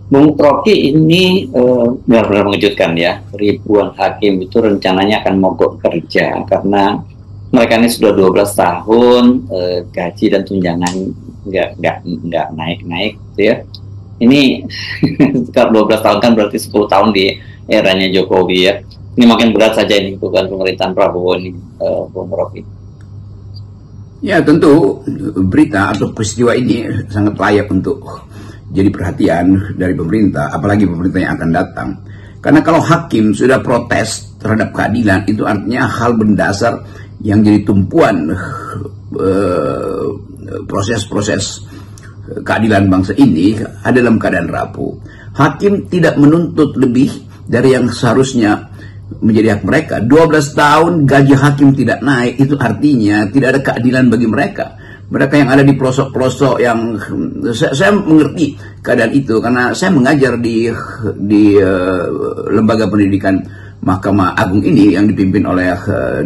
Bung Rocky, ini benar-benar mengejutkan ya. Ribuan hakim itu rencananya akan mogok kerja karena mereka ini sudah 12 tahun, gaji dan tunjangan nggak naik-naik gitu ya. Ini kalau 12 tahun kan berarti 10 tahun di eranya Jokowi ya. Ini makin berat saja ini bukan pemerintahan Prabowo ini, Bung Rocky. Ya, tentu berita atau peristiwa ini sangat layak untuk jadi perhatian dari pemerintah, apalagi pemerintah yang akan datang. Karena kalau hakim sudah protes terhadap keadilan, itu artinya hal mendasar yang jadi tumpuan proses-proses keadilan bangsa ini ada dalam keadaan rapuh. Hakim tidak menuntut lebih dari yang seharusnya menjadi hak mereka. 12 tahun gaji hakim tidak naik, itu artinya tidak ada keadilan bagi mereka. Mereka yang ada di pelosok-pelosok yang saya mengerti keadaan itu karena saya mengajar di lembaga pendidikan Mahkamah Agung ini yang dipimpin oleh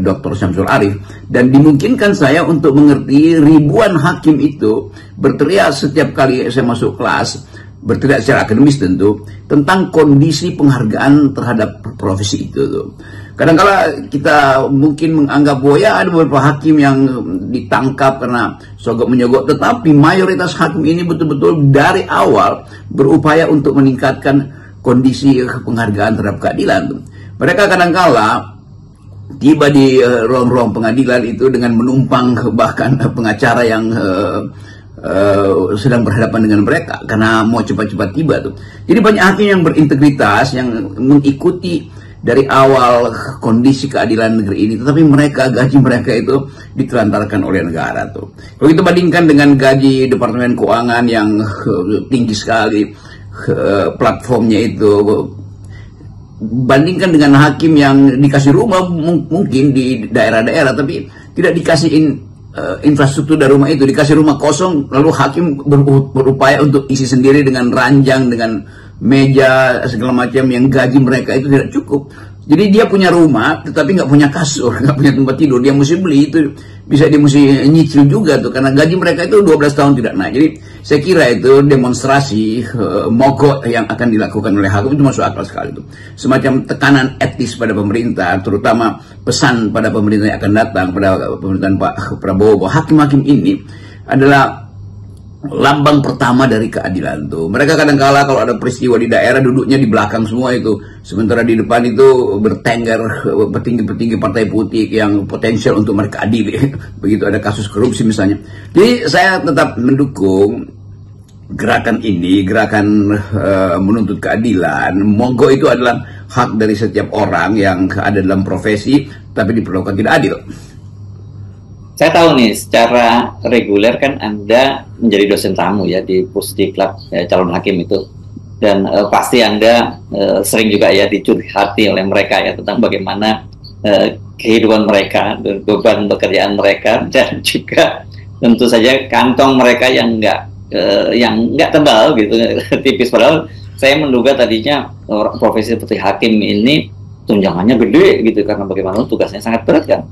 Dr. Syamsul Arif, dan dimungkinkan saya untuk mengerti ribuan hakim itu berteriak setiap kali saya masuk kelas, berteriak secara akademis tentu tentang kondisi penghargaan terhadap profesi itu tuh. Kadang-kala kita mungkin menganggap bahwa ya ada beberapa hakim yang ditangkap karena sogok menyogok, tetapi mayoritas hakim ini betul-betul dari awal berupaya untuk meningkatkan kondisi penghargaan terhadap keadilan. Mereka kadang-kala tiba di ruang-ruang pengadilan itu dengan menumpang bahkan pengacara yang sedang berhadapan dengan mereka karena mau cepat-cepat tiba tuh. Jadi banyak hakim yang berintegritas yang mengikuti dari awal kondisi keadilan negeri ini, tetapi mereka gaji mereka itu ditelantarkan oleh negara tuh. Kalau kita bandingkan dengan gaji Departemen Keuangan yang tinggi sekali, platformnya itu, bandingkan dengan hakim yang dikasih rumah mungkin di daerah-daerah tapi tidak dikasih infrastruktur dari rumah itu, dikasih rumah kosong, lalu hakim berupaya untuk isi sendiri dengan ranjang, dengan meja segala macam yang gaji mereka itu tidak cukup. Jadi dia punya rumah tetapi nggak punya kasur, nggak punya tempat tidur, dia mesti beli itu, bisa dia mesti nyicil juga tuh karena gaji mereka itu 12 tahun tidak naik. Jadi saya kira itu demonstrasi mogok yang akan dilakukan oleh hakim itu masuk akal sekali tuh. Semacam tekanan etis pada pemerintah, terutama pesan pada pemerintah yang akan datang, pada pemerintahan Pak Prabowo, bahwa hakim-hakim ini adalah lambang pertama dari keadilan tuh. Mereka kadang-kala kalau ada peristiwa di daerah duduknya di belakang semua itu, sementara di depan itu bertengger petinggi-petinggi partai politik yang potensial untuk mereka adili. Begitu ada kasus korupsi misalnya. Jadi saya tetap mendukung gerakan ini, gerakan menuntut keadilan. Mogok itu adalah hak dari setiap orang yang ada dalam profesi tapi diperlakukan tidak adil. Saya tahu nih, secara reguler kan Anda menjadi dosen tamu ya di Pusdiklat calon hakim itu, dan pasti Anda sering juga ya dicurhati oleh mereka ya tentang bagaimana kehidupan mereka, beban pekerjaan mereka, dan juga tentu saja kantong mereka yang nggak tebal gitu, tipis. Padahal saya menduga tadinya profesi seperti hakim ini tunjangannya gede gitu karena bagaimana tugasnya sangat berat kan.